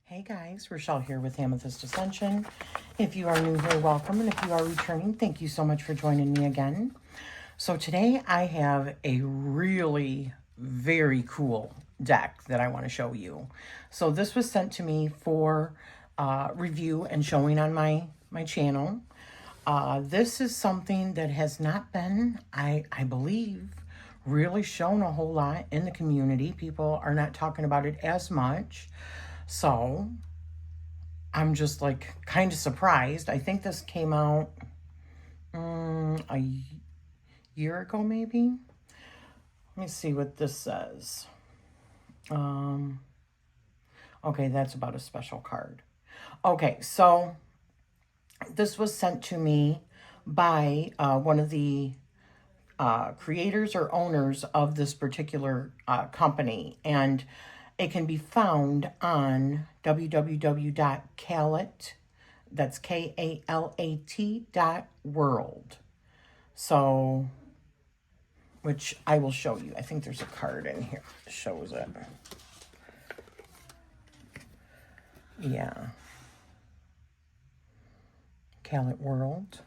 Hey guys, Rochelle here with Amethyst Ascension. If you are new here, welcome. And if you are returning, thank you so much for joining me again. So today I have a really very cool deck that I want to show you. So this was sent to me for review and showing on my channel. This is something that has not been, I believe, really shown a whole lot in the community. People are not talking about it as much. So I'm just like kind of surprised. I think this came out a year ago, maybe. Let me see what this says. Okay, that's about a special card. Okay, so this was sent to me by one of the creators or owners of this particular company, and it can be found on www.kalat, that's KALAT.world. So, which I will show you. I think there's a card in here that shows it. Yeah. Kalat World.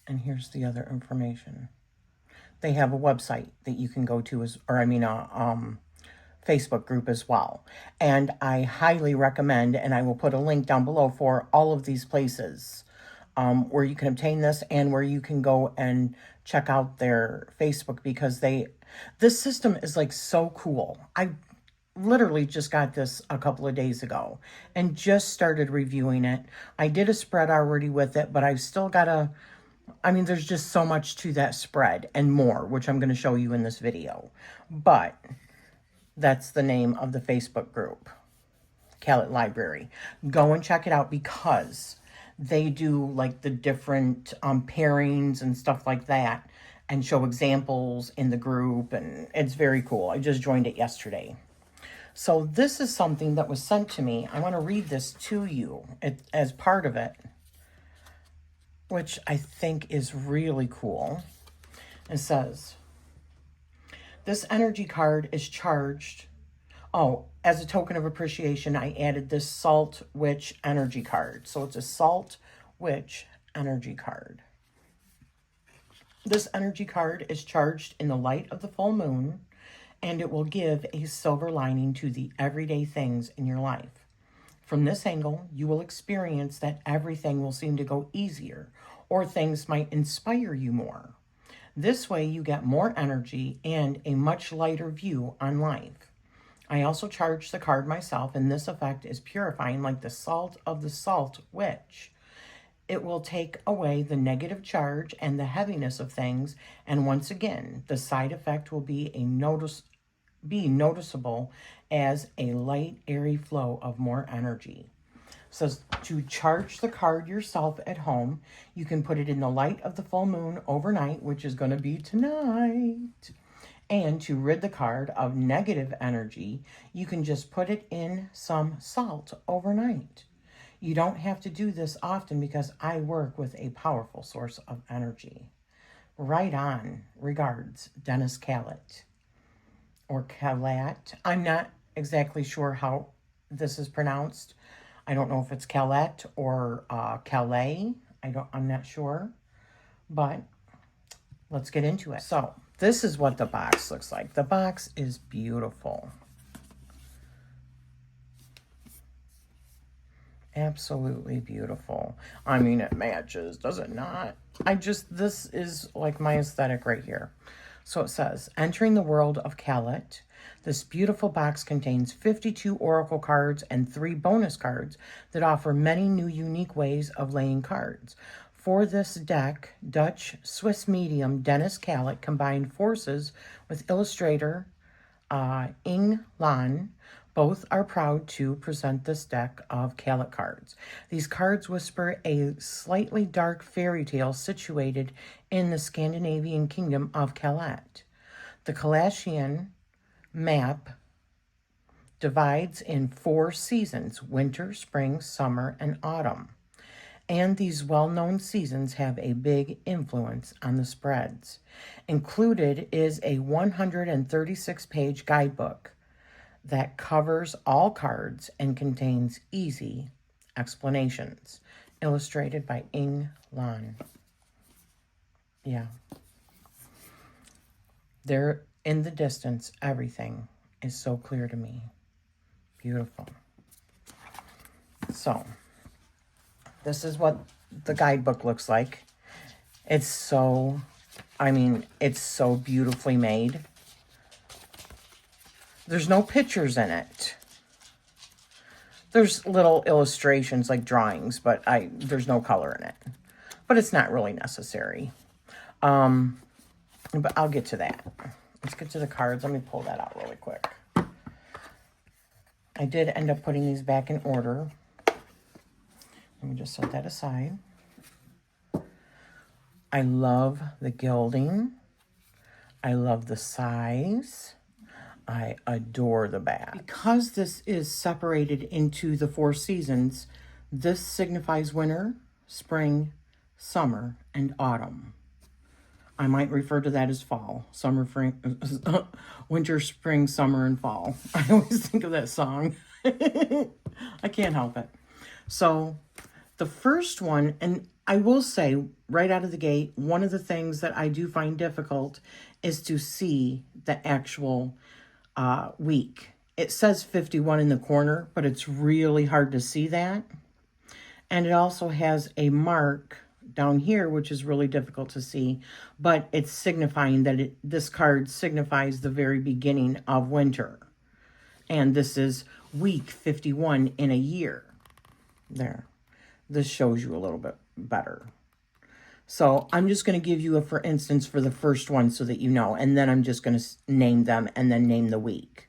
And here's the other information. They have a website that you can go to, Facebook group as well. And I highly recommend, and I will put a link down below for all of these places where you can obtain this and where you can go and check out their Facebook, because this system is like so cool. I literally just got this a couple of days ago and just started reviewing it. I did a spread already with it, but I've still got there's just so much to that spread and more, which I'm going to show you in this video. But that's the name of the Facebook group, Kalat Library. Go and check it out, because they do like the different pairings and stuff like that and show examples in the group, and it's very cool. I just joined it yesterday. So this is something that was sent to me. I want to read this to you as part of it, which I think is really cool. It says, this energy card is charged. Oh, as a token of appreciation, I added this Salt Witch energy card. So it's a Salt Witch energy card. This energy card is charged in the light of the full moon, and it will give a silver lining to the everyday things in your life. From this angle, you will experience that everything will seem to go easier, or things might inspire you more. This way, you get more energy and a much lighter view on life. I also charged the card myself, and this effect is purifying like the salt of the Salt Witch. It will take away the negative charge and the heaviness of things, and once again, the side effect will be noticeable as a light, airy flow of more energy. So to charge the card yourself at home, you can put it in the light of the full moon overnight, which is going to be tonight. And to rid the card of negative energy, you can just put it in some salt overnight. You don't have to do this often, because I work with a powerful source of energy. Right on. Regards, Dennis Kalat. Or Kalat. I'm not exactly sure how this is pronounced. I don't know if it's Kalat or Calais. I'm not sure. But let's get into it. So this is what the box looks like. The box is beautiful. Absolutely beautiful. I mean, it matches, does it not? This is like my aesthetic right here. So it says, entering the world of Kalat, this beautiful box contains 52 oracle cards and 3 bonus cards that offer many new unique ways of laying cards. For this deck, Dutch-Swiss medium Dennis Kalat combined forces with Illustrator Inge Laan. Both are proud to present this deck of Kalat cards. These cards whisper a slightly dark fairy tale situated in the Scandinavian kingdom of Kalat. The Kalatian map divides in 4 seasons: winter, spring, summer, and autumn. And these well-known seasons have a big influence on the spreads. Included is a 136-page guidebook that covers all cards and contains easy explanations. Illustrated by Inge Laan. Yeah. There in the distance, everything is so clear to me. Beautiful. So, this is what the guidebook looks like. It's so, I mean, it's so beautifully made. There's no pictures in it. There's little illustrations like drawings, but there's no color in it. But it's not really necessary. But I'll get to that. Let's get to the cards. Let me pull that out really quick. I did end up putting these back in order. Let me just set that aside. I love the gilding. I love the size. I adore the back. Because this is separated into the 4 seasons, this signifies winter, spring, summer, and autumn. I might refer to that as fall. Summer, winter, spring, summer, and fall. I always think of that song. I can't help it. So the first one, and I will say right out of the gate, one of the things that I do find difficult is to see the actual week. It says 51 in the corner, but it's really hard to see that. And it also has a mark down here, which is really difficult to see, but it's signifying that this card signifies the very beginning of winter. And this is week 51 in a year. There. This shows you a little bit better. So I'm just going to give you a for instance for the first one so that you know, and then I'm just going to name them and then name the week.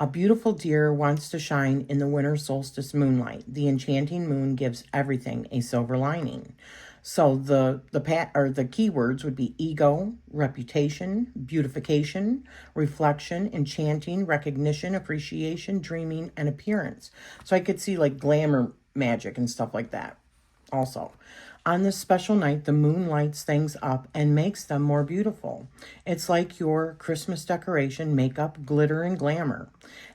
A beautiful deer wants to shine in the winter solstice moonlight. The enchanting moon gives everything a silver lining. So the keywords would be ego, reputation, beautification, reflection, enchanting, recognition, appreciation, dreaming, and appearance. So I could see like glamour magic and stuff like that also. On this special night, the moon lights things up and makes them more beautiful. It's like your Christmas decoration, makeup, glitter, and glamour.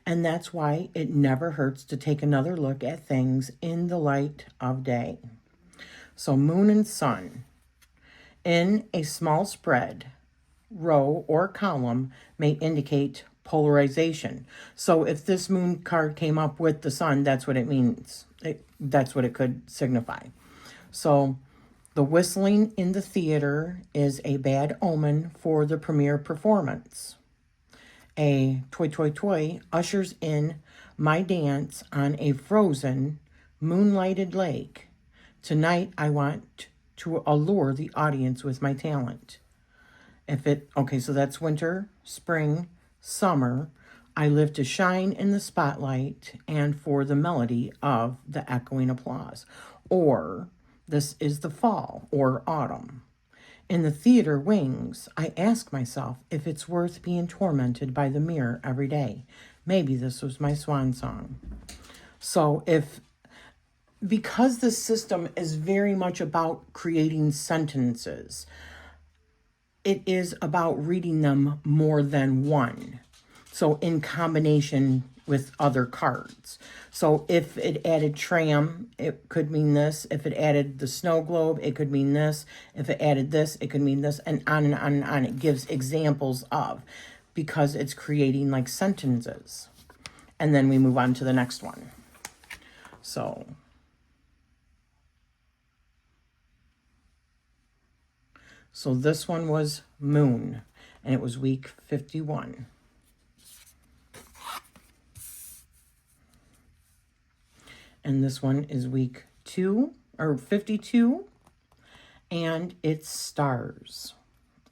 And that's why it never hurts to take another look at things in the light of day. So moon and sun. In a small spread, row or column may indicate polarization. So if this moon card came up with the sun, that's what it means. That's what it could signify. So the whistling in the theater is a bad omen for the premiere performance. A toy toy toy ushers in my dance on a frozen, moonlighted lake. Tonight I want to allure the audience with my talent. Okay, so that's winter, spring, summer. I live to shine in the spotlight and for the melody of the echoing applause. Or this is the fall or autumn. In the theater wings, I ask myself if it's worth being tormented by the mirror every day. Maybe this was my swan song. So because this system is very much about creating sentences, it is about reading them more than one. So in combination with other cards. So if it added tram, it could mean this. If it added the snow globe, it could mean this. If it added this, it could mean this, and on and on and on. It gives examples of, because it's creating like sentences. And then we move on to the next one. So this one was moon, and it was week 51. And this one is week 52, and it's stars.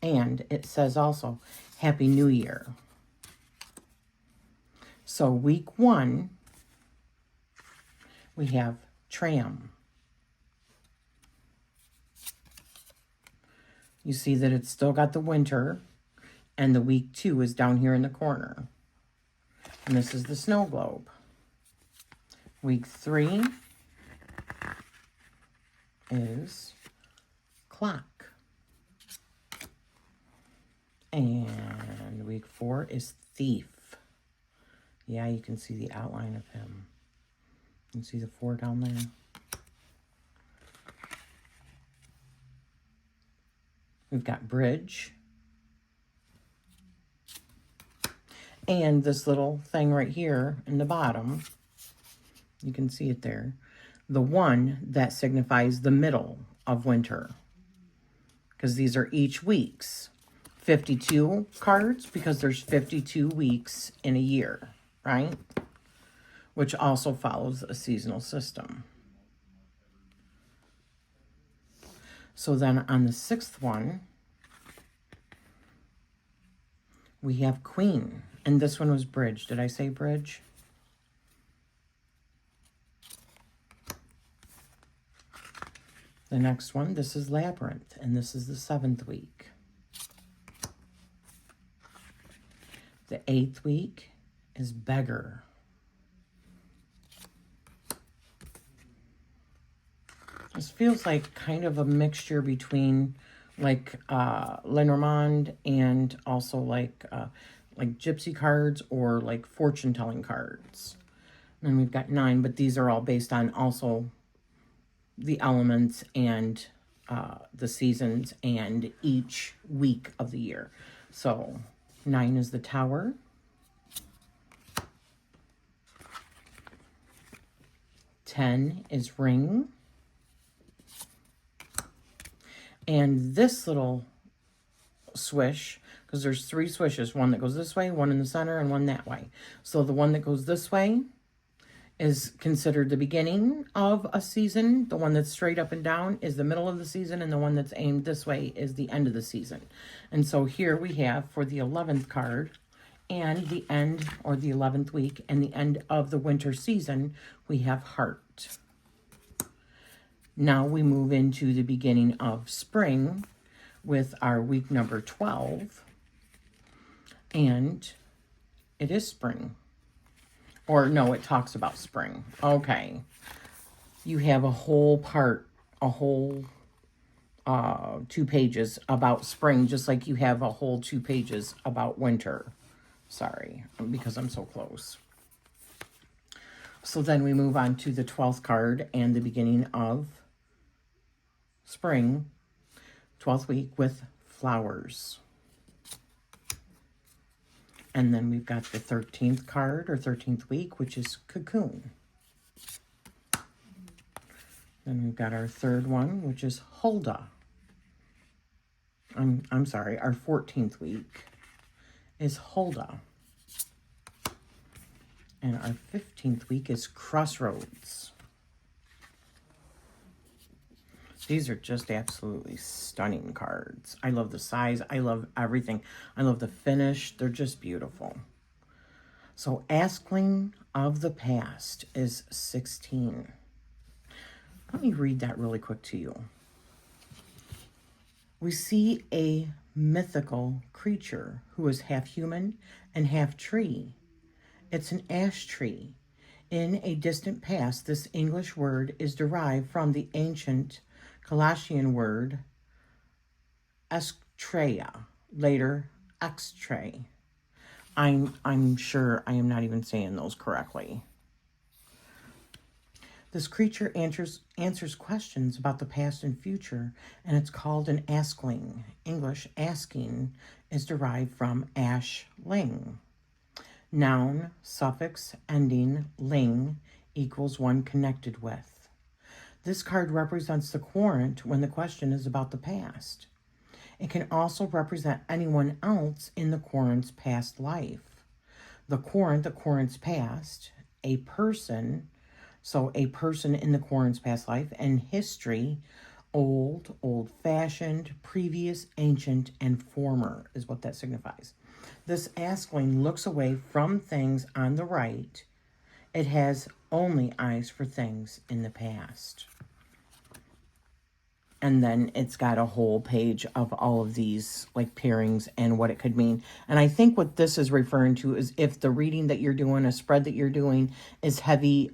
And it says also, Happy New Year. So week 1, we have tram. You see that it's still got the winter, and the week 2 is down here in the corner. And this is the snow globe. Week 3 is clock. And week 4 is thief. Yeah, you can see the outline of him. You can see the 4 down there. We've got bridge. And this little thing right here in the bottom, you can see it there. The 1 that signifies the middle of winter. Because these are each week's 52 cards, because there's 52 weeks in a year, right? Which also follows a seasonal system. So then on the 6th one, we have Queen. And this one was bridge. Did I say bridge? The next one, this is Labyrinth, and this is the 7th week. The 8th week is Beggar. This feels like kind of a mixture between like Lenormand and also like gypsy cards or like fortune telling cards. And we've got 9, but these are all based on also the elements and the seasons and each week of the year. So 9 is the Tower. 10 is Ring. And this little swish, because there's 3 swishes, one that goes this way, one in the center, and one that way. So the one that goes this way is considered the beginning of a season. The one that's straight up and down is the middle of the season, and the one that's aimed this way is the end of the season. And so here we have for the 11th card and the end, or the 11th week, and the end of the winter season, we have Heart. Now we move into the beginning of spring with our week number 12, and it is spring. Or no, it talks about spring. Okay. You have a whole part, a whole 2 pages about spring, just like you have a whole 2 pages about winter. Sorry, because I'm so close. So then we move on to the 12th card and the beginning of spring, 12th week with Flowers. And then we've got the 13th card, or 13th week, which is Cocoon. Then we've got our 3rd one, which is Hulda. I'm sorry, our 14th week is Hulda. And our 15th week is Crossroads. These are just absolutely stunning cards. I love the size. I love everything. I love the finish. They're just beautiful. So Askling of the Past is 16. Let me read that really quick to you. We see a mythical creature who is half human and half tree. It's an ash tree. In a distant past, this English word is derived from the ancient Galatian word Estreia, later extray. I'm sure I am not even saying those correctly. This creature answers questions about the past and future, and it's called an askling. English asking is derived from ashling. Noun, suffix, ending, ling, equals one connected with. This card represents the querent when the question is about the past. It can also represent anyone else in the querent's past life. The querent's past, a person, so a person in the querent's past life, and history, old, old-fashioned, previous, ancient, and former is what that signifies. This askling looks away from things on the right. It has only eyes for things in the past. And then it's got a whole page of all of these like pairings and what it could mean. And I think what this is referring to is if the reading that you're doing, a spread that you're doing is heavy,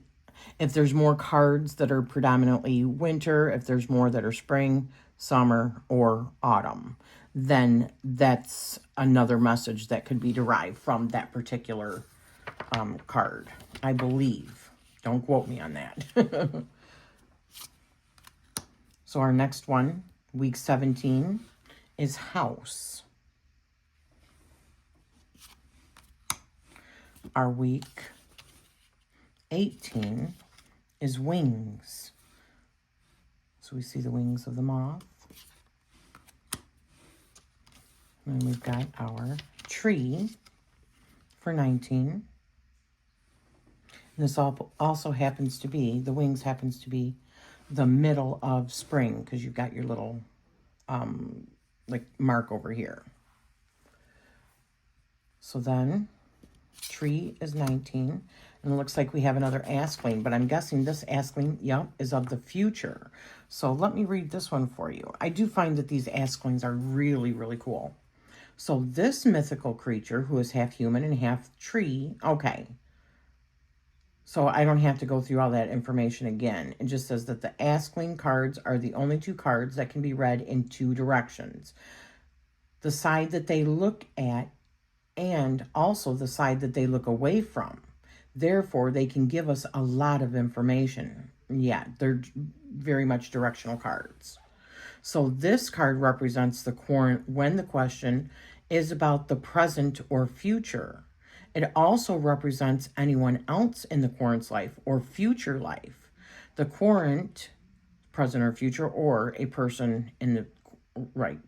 if there's more cards that are predominantly winter, if there's more that are spring, summer, or autumn, then that's another message that could be derived from that particular card, I believe. Don't quote me on that. So our next one, week 17, is house. Our week 18 is wings. So we see the wings of the moth. And then we've got our tree for 19. And this also happens to be, the wings happens to be the middle of spring, because you've got your little like mark over here. So then tree is 19, and it looks like we have another askling, but I'm guessing this askling, yep, is of the future. So let me read this one for you. I do find that these asklings are really, really cool. So this mythical creature, who is half human and half tree, okay. So I don't have to go through all that information again. It just says that the askling cards are the only two cards that can be read in two directions. The side that they look at and also the side that they look away from. Therefore, they can give us a lot of information. Yeah, they're very much directional cards. So this card represents the current when the question is about the present or future. It also represents anyone else in the current's life or future life. The current, present or future, or a person in the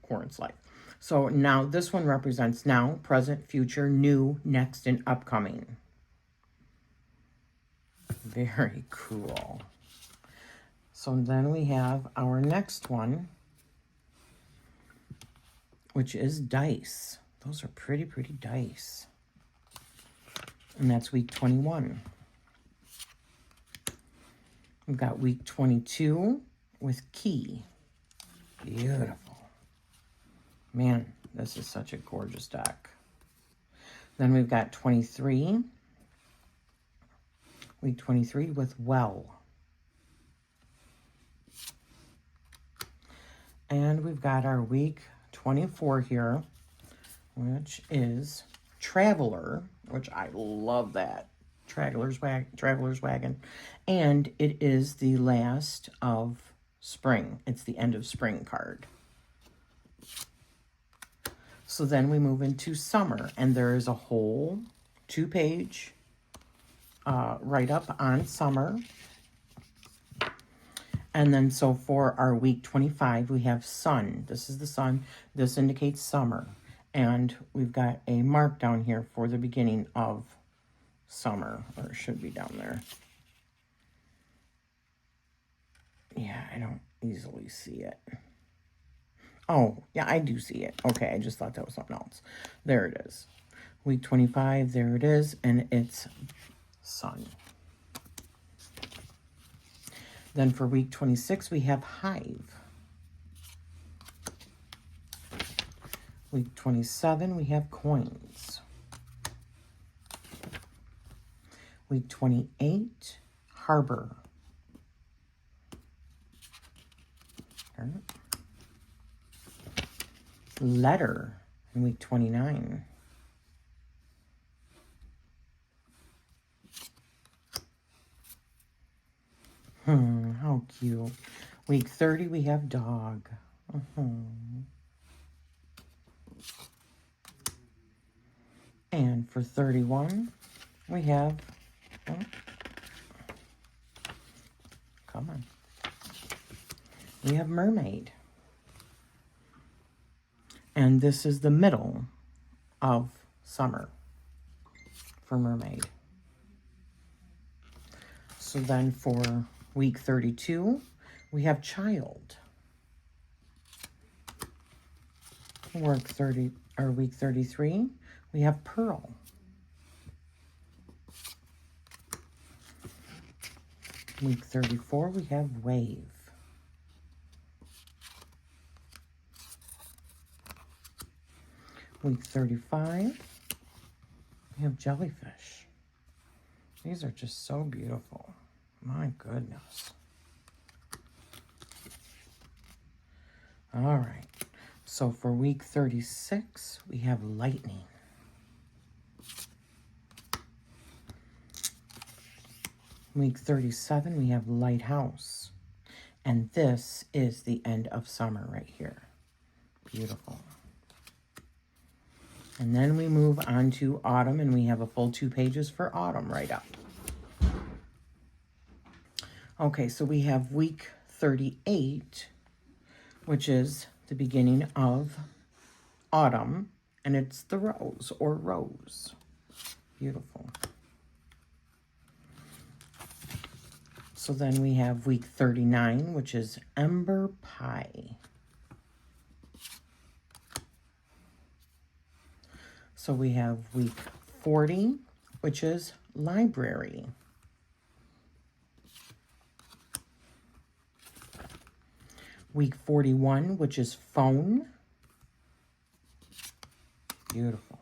current's life. So now this one represents now, present, future, new, next, and upcoming. Very cool. So then we have our next one, which is dice. Those are pretty, pretty dice. And that's week 21. We've got week 22 with key. Beautiful. Man, this is such a gorgeous deck. Then we've got 23. Week 23 with well. And we've got our week 24 here, which is Traveler, which I love that. Traveler's Wagon. And it is the last of spring. It's the end of spring card. So then we move into summer, and there is a whole 2-page write-up on summer. And then so for our week 25, we have sun. This is the sun. This indicates summer. And we've got a mark down here for the beginning of summer, or it should be down there. Yeah, I don't easily see it. Oh, yeah, I do see it. Okay, I just thought that was something else. There it is. Week 25, there it is, and it's sun. Then for week 26, we have hive. Week 27, we have coins. Week 28, harbor. Letter in week 29. How cute. Week 30, we have dog. And for 31, we have, come on. We have mermaid. And this is the middle of summer for mermaid. So then for week 32, we have child. Week 33, we have pearl. Week 34, we have wave. Week 35, we have jellyfish. These are just so beautiful. My goodness. All right. So for week 36, we have lightning. Week 37, we have Lighthouse. And this is the end of summer right here. Beautiful. And then we move on to autumn, and we have a full 2 pages for autumn right up. Okay, so we have week 38, which is the beginning of autumn, and it's the rose or rose. Beautiful. So then we have week 39, which is Ember Pie. So we have week 40, which is Library. Week 41, which is Phone. Beautiful.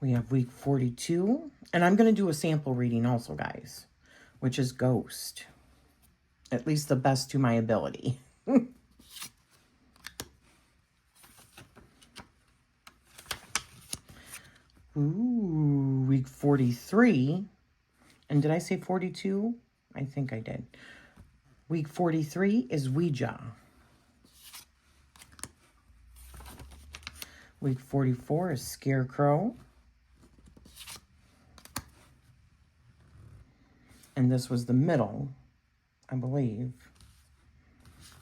We have week 42, and I'm going to do a sample reading also, guys, which is Ghost. At least the best to my ability. Ooh, week 43. And did I say 42? I think I did. Week 43 is Ouija. Week 44 is Scarecrow. And this was the middle, I believe,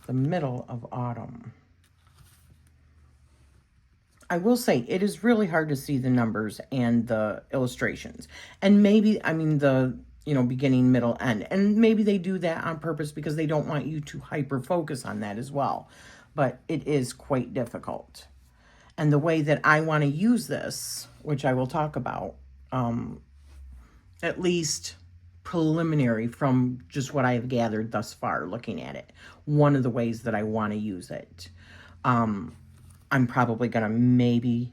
the middle of autumn. I will say, it is really hard to see the numbers and the illustrations. And maybe, I mean, the, beginning, middle, end. And maybe they do that on purpose because they don't want you to hyper-focus on that as well. But it is quite difficult. And the way that I want to use this, which I will talk about, at least preliminary from just what I've gathered thus far looking at it, one of the ways that I want to use it. I'm probably going to maybe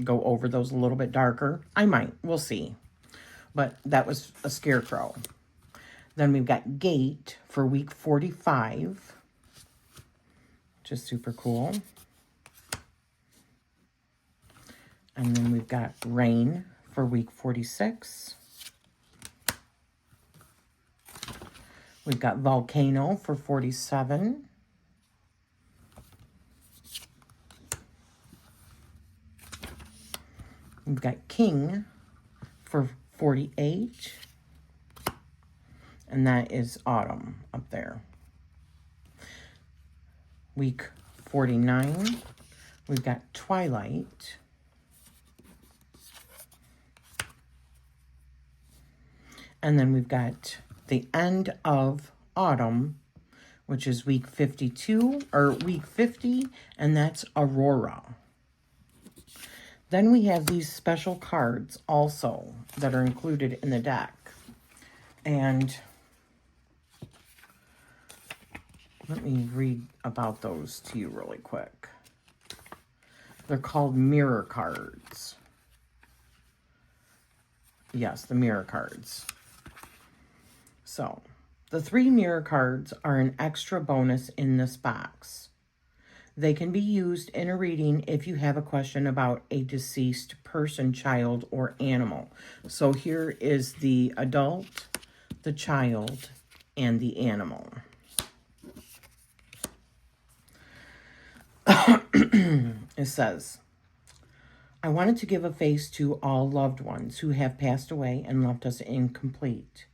go over those a little bit darker. I might. We'll see. But that was a Scarecrow. Then we've got Gate for week 45, which is super cool. And then we've got Rain for week 46. We've got Volcano for 47. We've got King for 48. And that is autumn up there. Week 49, we've got Twilight. And then we've got the end of autumn, which is week 52, or week 50, and that's Aurora. Then we have these special cards also that are included in the deck. And let me read about those to you really quick. They're called mirror cards. Yes, the mirror cards. So, the 3 mirror cards are an extra bonus in this box. They can be used in a reading if you have a question about a deceased person, child, or animal. So here is the adult, the child, and the animal. It says, I wanted to give a face to all loved ones who have passed away and left us incomplete.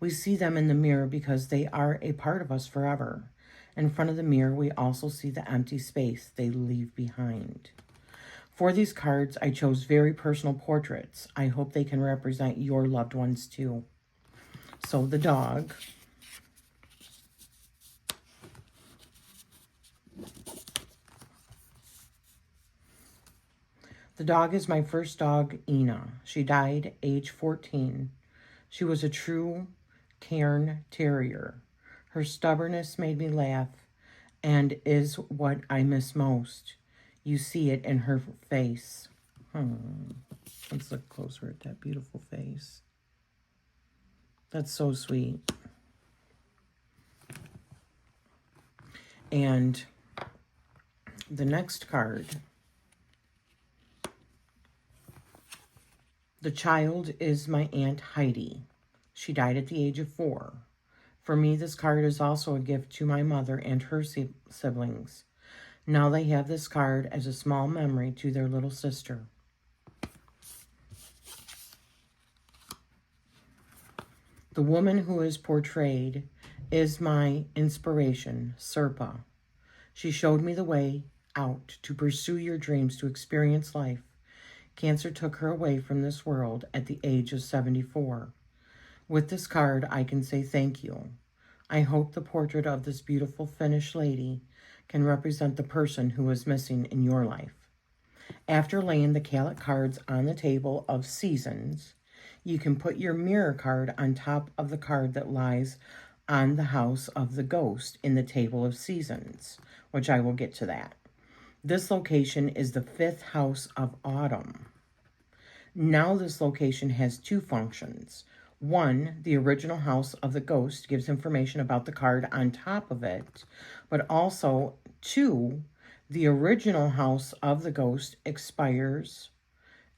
We see them in the mirror because they are a part of us forever. In front of the mirror, we also see the empty space they leave behind. For these cards, I chose very personal portraits. I hope they can represent your loved ones too. So the dog. The dog is my first dog, Ina. She died age 14. She was a true Cairn Terrier. Her stubbornness made me laugh and is what I miss most. You see it in her face. Let's look closer at that beautiful face. That's so sweet. And the next card, The child is my Aunt Heidi. She died at the age of 4. For me, this card is also a gift to my mother and her siblings. Now they have this card as a small memory to their little sister. The woman who is portrayed is my inspiration, Serpa. She showed me the way out to pursue your dreams, to experience life. Cancer took her away from this world at the age of 74. With this card, I can say thank you. I hope the portrait of this beautiful Finnish lady can represent the person who is missing in your life. After laying the Kalat cards on the table of seasons, you can put your mirror card on top of the card that lies on the house of the ghost in the table of seasons, which I will get to that. This location is the 5th house of autumn. Now this location has 2 functions. 1, the original house of the ghost gives information about the card on top of it, but also 2, the original house of the ghost expires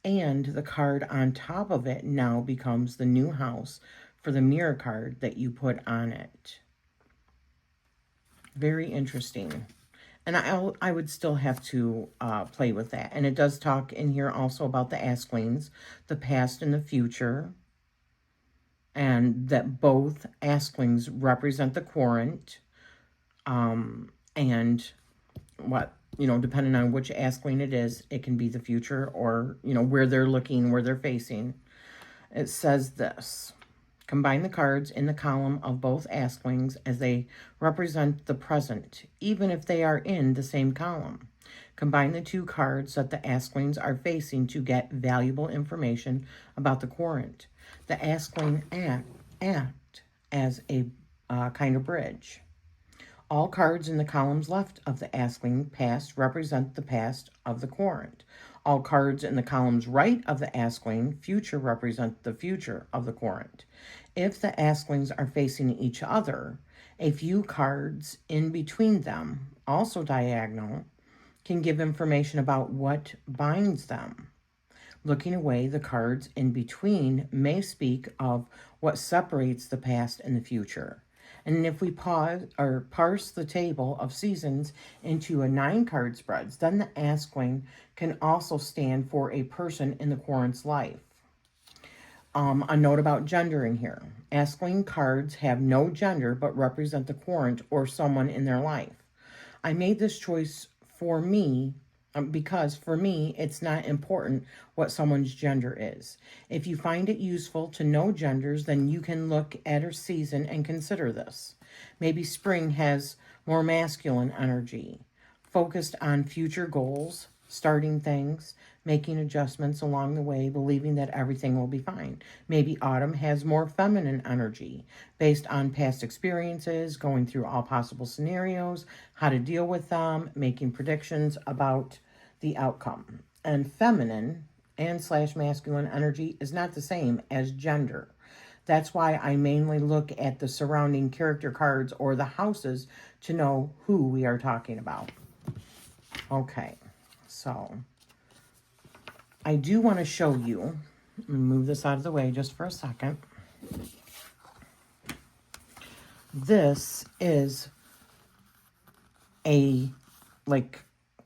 and the card on top of it now becomes the new house for the mirror card that you put on it. Very interesting. And I would still have to play with that. And it does talk in here also about the Asklings, the past and the future. And that both Asklings represent the Querent. And what, depending on which Askling it is, it can be the future or, where they're looking, where they're facing. It says this. Combine the cards in the column of both Asklings as they represent the present, even if they are in the same column. Combine the 2 cards that the Asklings are facing to get valuable information about the Querent. The Askling act as a kind of bridge. All cards in the columns left of the Askling past represent the past of the Querent. All cards in the columns right of the Askling future represent the future of the Querent. If the Asklings are facing each other, a few cards in between them, also diagonal, can give information about what binds them. Looking away, the cards in between may speak of what separates the past and the future. And if we parse the table of seasons into a 9-card spreads, then the Askling can also stand for a person in the Querent's life. A note about gender in here. Askling cards have no gender but represent the Querent or someone in their life. I made this choice for me because for me, it's not important what someone's gender is. If you find it useful to know genders, then you can look at a season and consider this. Maybe spring has more masculine energy, focused on future goals, starting things, making adjustments along the way, believing that everything will be fine. Maybe autumn has more feminine energy, based on past experiences, going through all possible scenarios, how to deal with them, making predictions about the outcome. And feminine and / masculine energy is not the same as gender. That's why I mainly look at the surrounding character cards or the houses to know who we are talking about. Okay, so I do want to show you, let me move this out of the way just for a second. This is a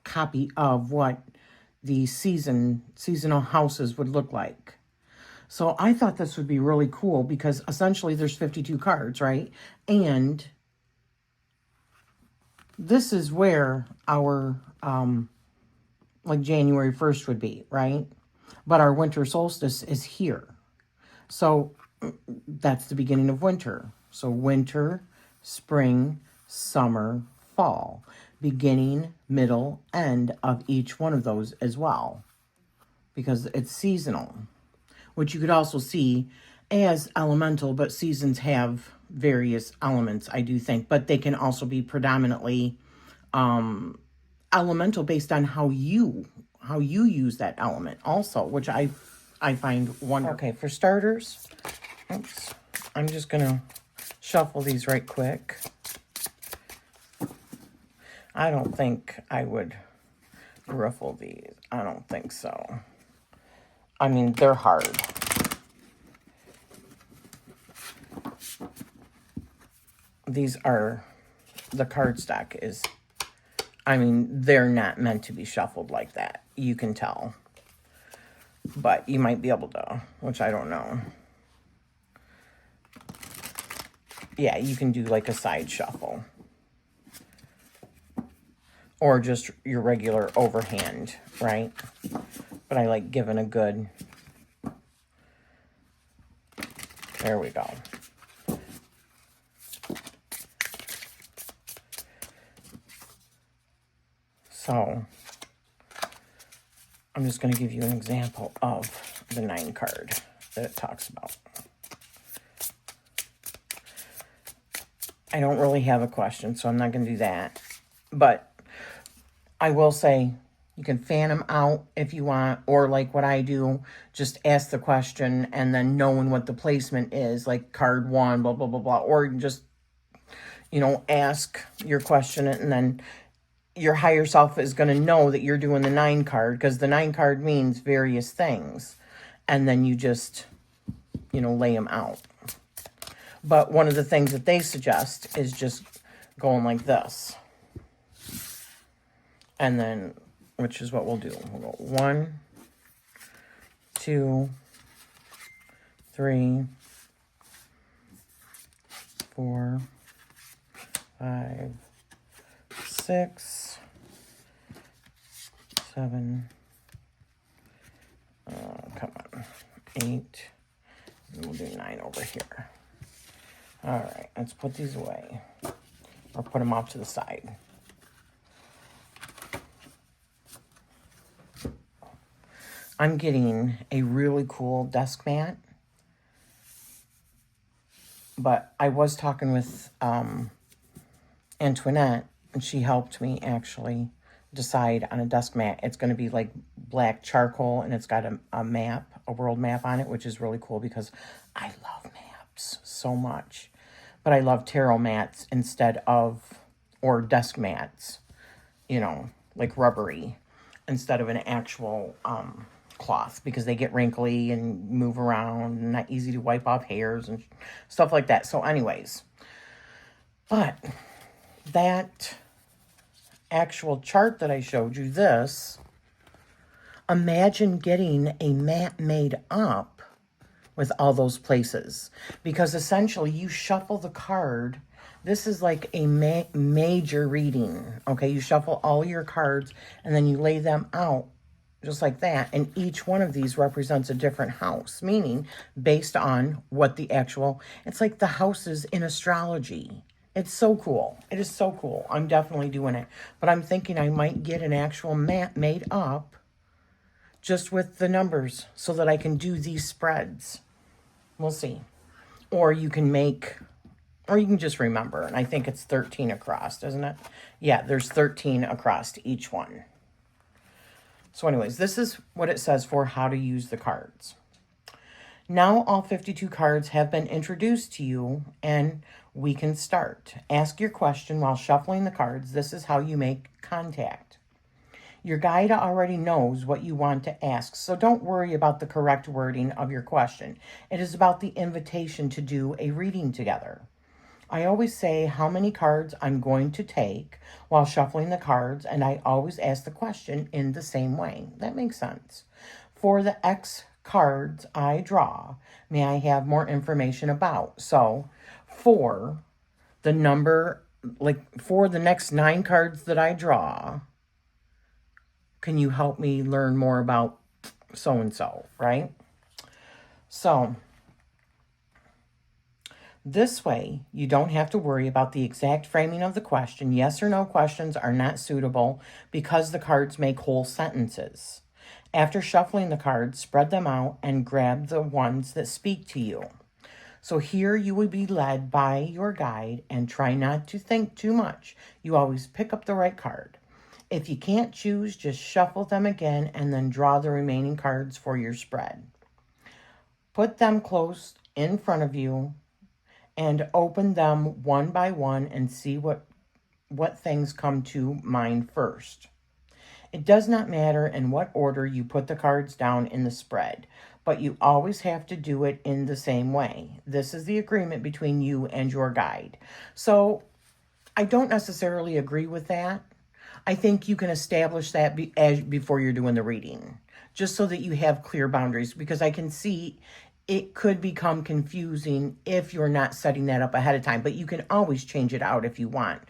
copy of what the seasonal houses would look like. So I thought this would be really cool because essentially there's 52 cards, right? And this is where our January 1st would be, right? But our winter solstice is here. So that's the beginning of winter. So winter, spring, summer, fall. Beginning, middle, end of each one of those as well. Because it's seasonal. Which you could also see as elemental, but seasons have various elements, I do think. But they can also be predominantly elemental based on how you use that element also, which I find wonderful. Okay, for starters, oops, I'm just going to shuffle these right quick. I don't think I would ruffle these. I don't think so. I mean, they're hard. these are, the cardstock is, I mean, they're not meant to be shuffled like that. You can tell. But you might be able to, which I don't know. Yeah, you can do like a side shuffle. Or just your regular overhand, right? But I like giving a good... There we go. So, I'm just going to give you an example of the 9 card that it talks about. I don't really have a question, so I'm not going to do that. But I will say you can fan them out if you want, or like what I do, just ask the question and then knowing what the placement is, like card 1, blah, blah, blah, blah, or just, you know, ask your question and then your higher self is going to know that you're doing the 9 card, because the 9 card means various things. And then you just, you know, lay them out. But one of the things that they suggest is just going like this. And then, which is what we'll do. We'll go 1, 2, 3, 4, 5, 6, 7, come on, 8, and we'll do 9 over here. All right, let's put these away, or put them off to the side. I'm getting a really cool desk mat, but I was talking with Antoinette, and she helped me actually decide on a desk mat. It's going to be like black charcoal, and it's got a map, a world map on it, which is really cool because I love maps so much. But I love tarot mats instead of, or desk mats, you know, like rubbery, instead of an actual cloth, because they get wrinkly and move around and not easy to wipe off hairs and stuff like that. So anyways, but that actual chart that I showed you, this, imagine getting a mat made up with all those places, because essentially you shuffle the card. This is like a major reading, okay? You shuffle all your cards and then you lay them out just like that, and each one of these represents a different house, meaning based on what the actual, it's like the houses in astrology. It's so cool. It is so cool. I'm definitely doing it, but I'm thinking I might get an actual mat made up just with the numbers so that I can do these spreads. We'll see. Or you can make, or you can just remember, and I think it's 13 across, isn't it? Yeah, there's 13 across to each one. So anyways, this is what it says for how to use the cards. Now all 52 cards have been introduced to you, and we can start. Ask your question while shuffling the cards. This is how you make contact. Your guide already knows what you want to ask, so don't worry about the correct wording of your question. It is about the invitation to do a reading together. I always say how many cards I'm going to take while shuffling the cards, and I always ask the question in the same way. That makes sense. For the X cards I draw, may I have more information about? So for the number, like for the next 9 cards that I draw, can you help me learn more about so-and-so, right? So this way, you don't have to worry about the exact framing of the question. Yes or no questions are not suitable because the cards make whole sentences. After shuffling the cards, spread them out and grab the ones that speak to you. So here you will be led by your guide, and try not to think too much. You always pick up the right card. If you can't choose, just shuffle them again and then draw the remaining cards for your spread. Put them close in front of you and open them one by one and see what things come to mind first. It does not matter in what order you put the cards down in the spread, but you always have to do it in the same way. This is the agreement between you and your guide. So I don't necessarily agree with that. I think you can establish that before you're doing the reading, just so that you have clear boundaries, because I can see it could become confusing if you're not setting that up ahead of time, but you can always change it out if you want.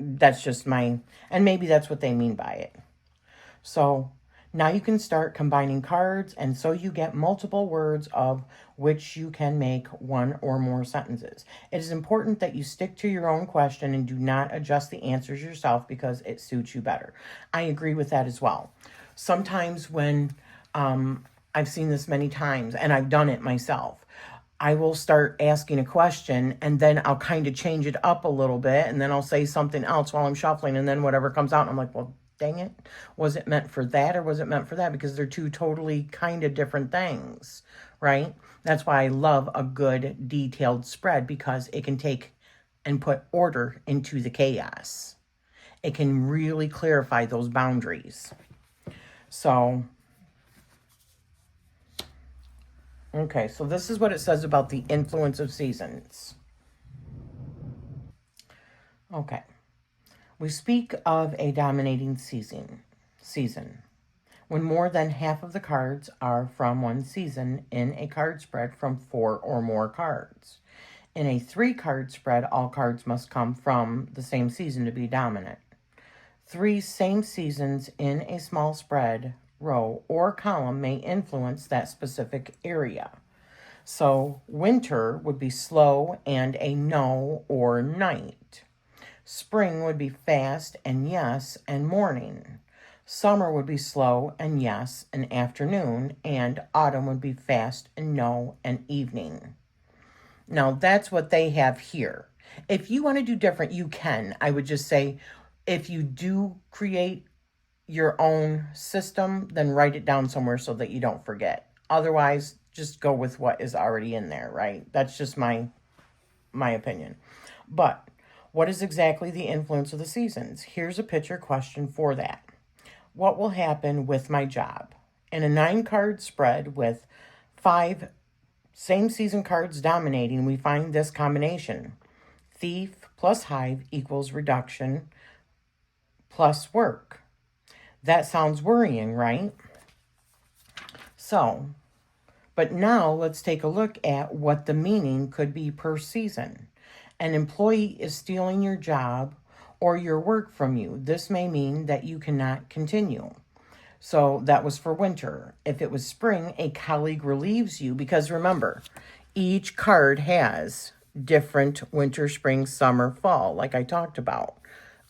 That's just my, and maybe that's what they mean by it. So now you can start combining cards, and so you get multiple words of which you can make one or more sentences. It is important that you stick to your own question and do not adjust the answers yourself because it suits you better. I agree with that as well. Sometimes when I've seen this many times, and I've done it myself, I will start asking a question and then I'll kind of change it up a little bit, and then I'll say something else while I'm shuffling, and then whatever comes out, I'm like, well, dang it. Was it meant for that or was it meant for that? Because they're two totally kind of different things, right? That's why I love a good detailed spread, because it can take and put order into the chaos. It can really clarify those boundaries. So, okay, so this is what it says about the influence of seasons. Okay. We speak of a dominating season when more than half of the cards are from one season in a card spread from 4 or more cards. In a 3-card spread, all cards must come from the same season to be dominant. 3 same seasons in a small spread, row, or column may influence that specific area. So winter would be slow and a no or night. Spring would be fast and yes and morning. Summer would be slow and yes and afternoon. And autumn would be fast and no and evening. Now that's what they have here. If you want to do different, you can. I would just say, if you do create your own system, then write it down somewhere so that you don't forget. Otherwise, just go with what is already in there, right? That's just my opinion. But what is exactly the influence of the seasons? Here's a picture question for that. What will happen with my job? In a 9-card spread with 5 same season cards dominating, we find this combination. Thief plus hive equals reduction plus work. That sounds worrying, right? So, but now let's take a look at what the meaning could be per season. An employee is stealing your job or your work from you. This may mean that you cannot continue. So that was for winter. If it was spring, a colleague relieves you, because remember, each card has different winter, spring, summer, fall, like I talked about,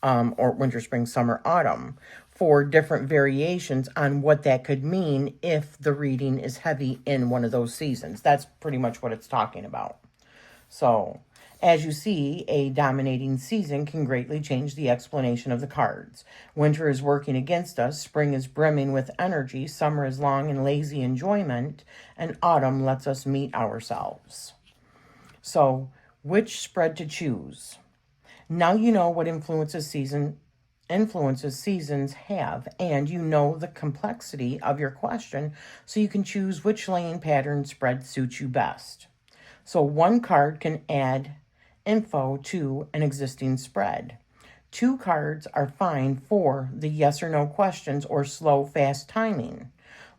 or winter, spring, summer, autumn, for different variations on what that could mean if the reading is heavy in one of those seasons. That's pretty much what it's talking about. So, as you see, a dominating season can greatly change the explanation of the cards. Winter is working against us, spring is brimming with energy, summer is long and lazy enjoyment, and autumn lets us meet ourselves. So, which spread to choose? Now you know what influences seasons have, and you know the complexity of your question, so you can choose which laying pattern spread suits you best. So one card can add info to an existing spread. 2 cards are fine for the yes or no questions or slow, fast timing.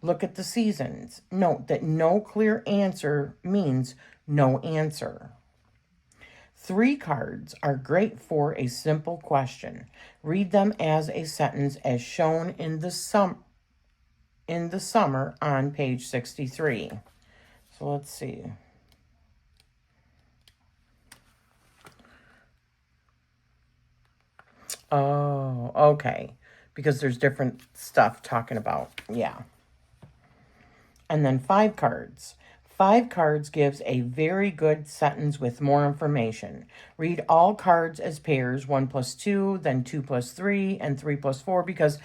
Look at the seasons. Note that no clear answer means no answer. 3 cards are great for a simple question. Read them as a sentence as shown in the summer on page 63. So let's see. Oh, okay. Because there's different stuff talking about, yeah. And then 5 cards. 5 cards gives a very good sentence with more information. Read all cards as pairs, 1 plus 2, then 2 plus 3, and 3 plus 4, because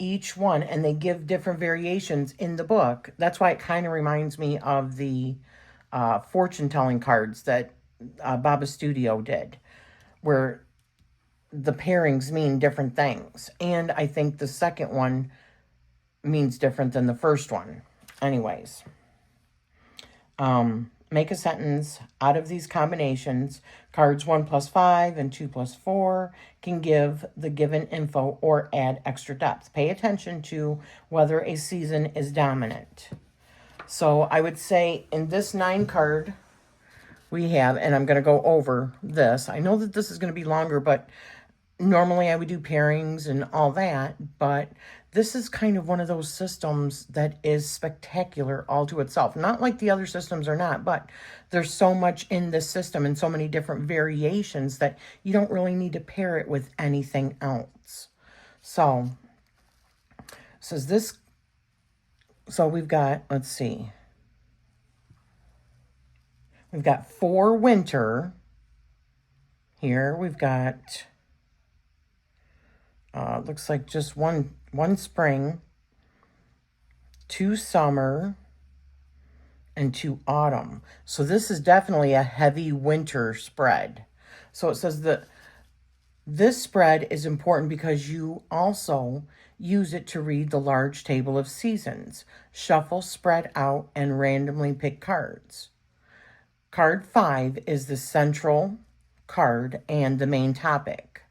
each one, and they give different variations in the book. That's why it kind of reminds me of the fortune-telling cards that Baba Studio did, where the pairings mean different things. And I think the second one means different than the first one. Anyways, make a sentence out of these combinations. Cards 1 plus 5 and 2 plus 4 can give the given info or add extra depth. Pay attention to whether a season is dominant. So I would say in this 9 card we have, and I'm going to go over this. I know that this is going to be longer, but normally I would do pairings and all that, but this is kind of one of those systems that is spectacular all to itself. Not like the other systems are not, but there's so much in this system and so many different variations that you don't really need to pair it with anything else. So, says this, so we've got, let's see. We've got 4 winter here. We've got, looks like just one spring, 2 summer, and 2 autumn. So this is definitely a heavy winter spread. So it says that this spread is important because you also use it to read the large table of seasons, shuffle, spread out, and randomly pick cards. Card 5 is the central card and the main topic.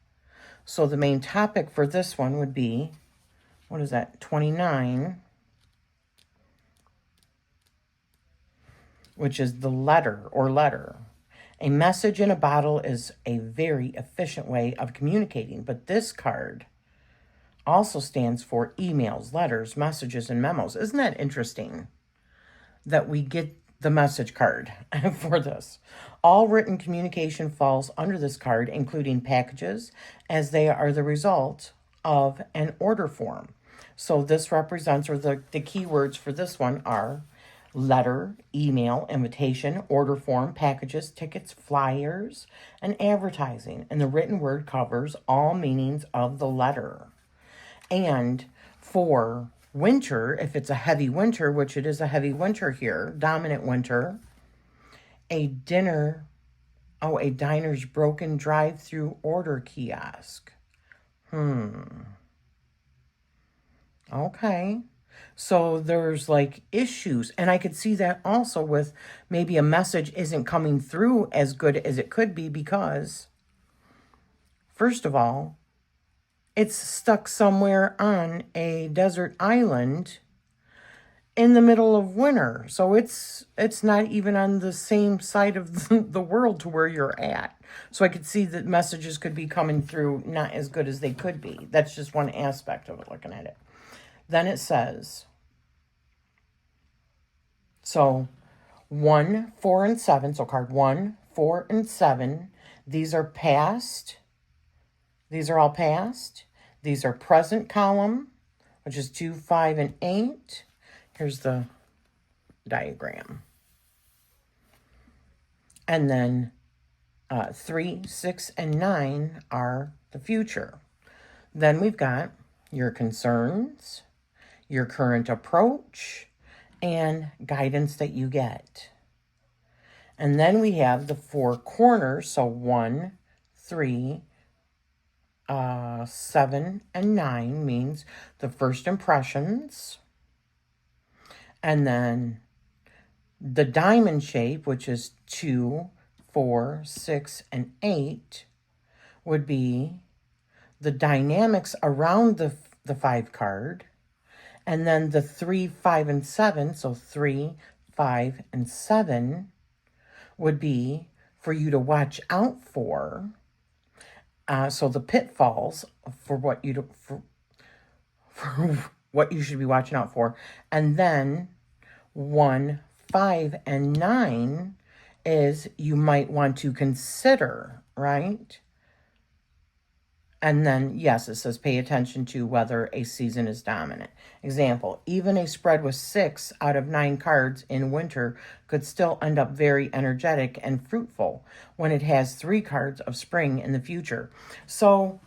So the main topic for this one would be, what is that, 29, which is the letter or letter. A message in a bottle is a very efficient way of communicating, but this card also stands for emails, letters, messages, and memos. Isn't that interesting that we get the message card for this? All written communication falls under this card, including packages, as they are the result of an order form. So this represents, or the keywords for this one are letter, email, invitation, order form, packages, tickets, flyers, and advertising. And the written word covers all meanings of the letter. And for winter, if it's a heavy winter, which it is a heavy winter here, dominant winter, a diner's broken drive-through order kiosk. Okay. So there's like issues. And I could see that also with maybe a message isn't coming through as good as it could be because, first of all, it's stuck somewhere on a desert island in the middle of winter. So it's not even on the same side of the world to where you're at. So I could see that messages could be coming through not as good as they could be. That's just one aspect of it, looking at it. Then it says, so 1, 4, and 7. So card 1, 4, and 7. These are past. These are all past. These are present column, which is 2, 5, and 8. Here's the diagram. And then 3, 6, and 9 are the future. Then we've got your concerns, your current approach, and guidance that you get. And then we have the 4 corners, so 1, 3, 7, and 9 means the first impressions. And then the diamond shape, which is 2, 4, 6, and 8, would be the dynamics around the 5 card. And then the 3, 5, and 7, so 3, 5, and 7, would be for you to watch out for. So the pitfalls for what for what you should be watching out for. And then 1, 5, and 9 is you might want to consider, right? And then, yes, it says pay attention to whether a season is dominant. Example, even a spread with 6 out of 9 cards in winter could still end up very energetic and fruitful when it has 3 cards of spring in the future. So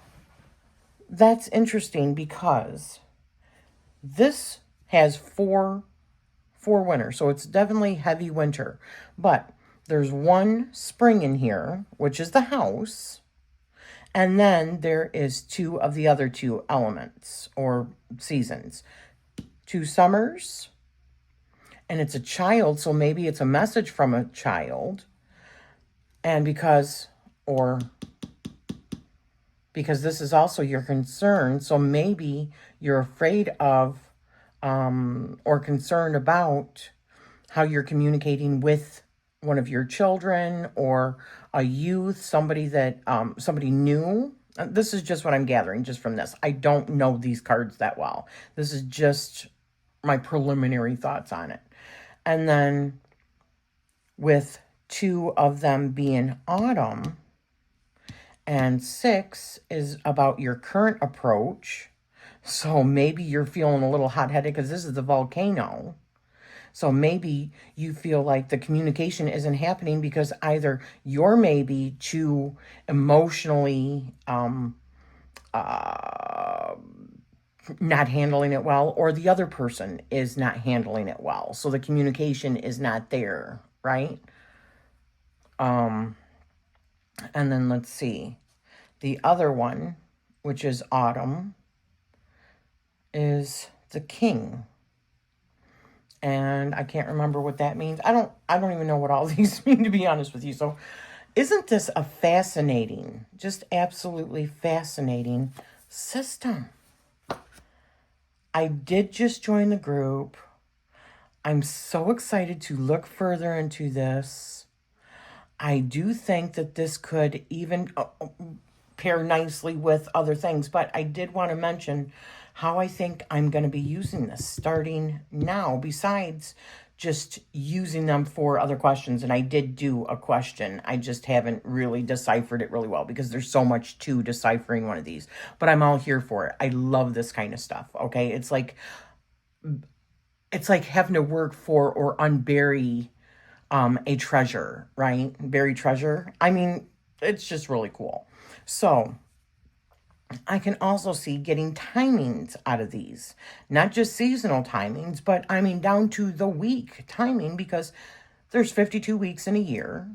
that's interesting because this has 4 winter. So it's definitely heavy winter. But there's 1 spring in here, which is the house. And then there is 2 of the other 2 elements or seasons. 2 summers, and it's a child, so maybe it's a message from a child. And because this is also your concern, so maybe you're afraid of or concerned about how you're communicating with one of your children or a youth, somebody that somebody new. This is just what I'm gathering just from this. I don't know these cards that well. This is just my preliminary thoughts on it. And then with 2 of them being autumn, and 6 is about your current approach. So maybe you're feeling a little hot-headed because this is the volcano. So maybe you feel like the communication isn't happening because either you're maybe too emotionally not handling it well, or the other person is not handling it well. So the communication is not there, right? And then let's see. The other one, which is autumn, is the king. And I can't remember what that means. I don't even know what all these mean, to be honest with you. So isn't this a fascinating, just absolutely fascinating system? I did just join the group. I'm so excited to look further into this. I do think that this could even pair nicely with other things, but I did want to mention how I think I'm going to be using this starting now, besides just using them for other questions. And I did do a question. I just haven't really deciphered it really well because there's so much to deciphering one of these. But I'm all here for it. I love this kind of stuff, okay? It's like having to work for or unbury a treasure, right? Bury treasure. I mean, it's just really cool. So I can also see getting timings out of these, not just seasonal timings, but I mean down to the week timing, because there's 52 weeks in a year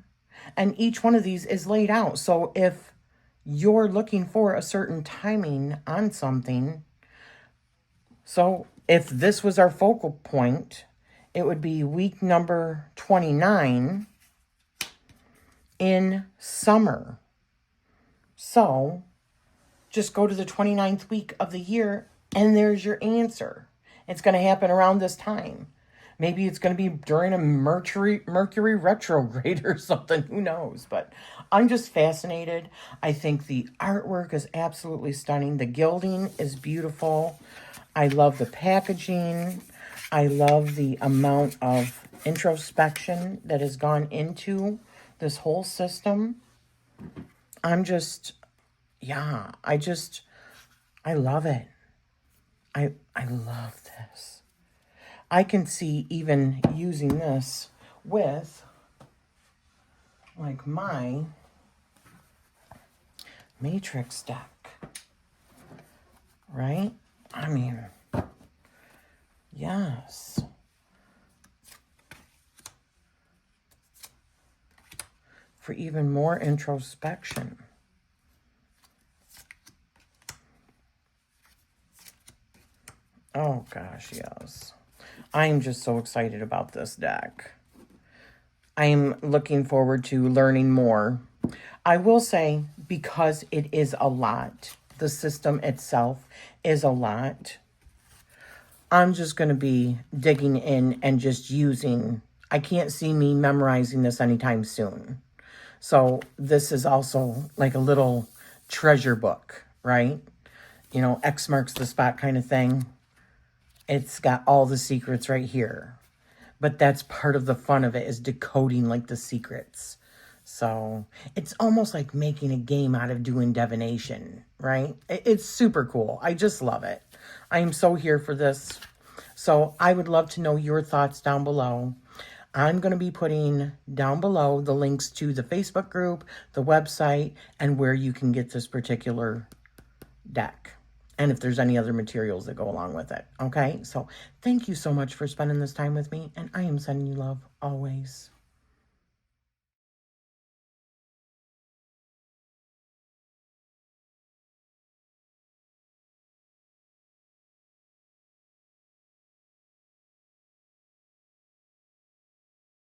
and each one of these is laid out. So if you're looking for a certain timing on something, so if this was our focal point, it would be week number 29 in summer. So just go to the 29th week of the year and there's your answer. It's going to happen around this time. Maybe it's going to be during a Mercury retrograde or something. Who knows? But I'm just fascinated. I think the artwork is absolutely stunning. The gilding is beautiful. I love the packaging. I love the amount of introspection that has gone into this whole system. I'm just... yeah, I love it. I love this. I can see even using this with, like, my matrix deck, right? I mean, yes. For even more introspection. Oh, gosh, yes. I'm just so excited about this deck. I'm looking forward to learning more. I will say, because it is a lot, the system itself is a lot, I'm just going to be digging in and just using. I can't see me memorizing this anytime soon. So this is also like a little treasure book, right? You know, X marks the spot kind of thing. It's got all the secrets right here. But that's part of the fun of it, is decoding like the secrets. So it's almost like making a game out of doing divination, right? It's super cool. I just love it. I am so here for this. So I would love to know your thoughts down below. I'm going to be putting down below the links to the Facebook group, the website, and where you can get this particular deck. And if there's any other materials that go along with it. Okay? So thank you so much for spending this time with me. And I am sending you love always.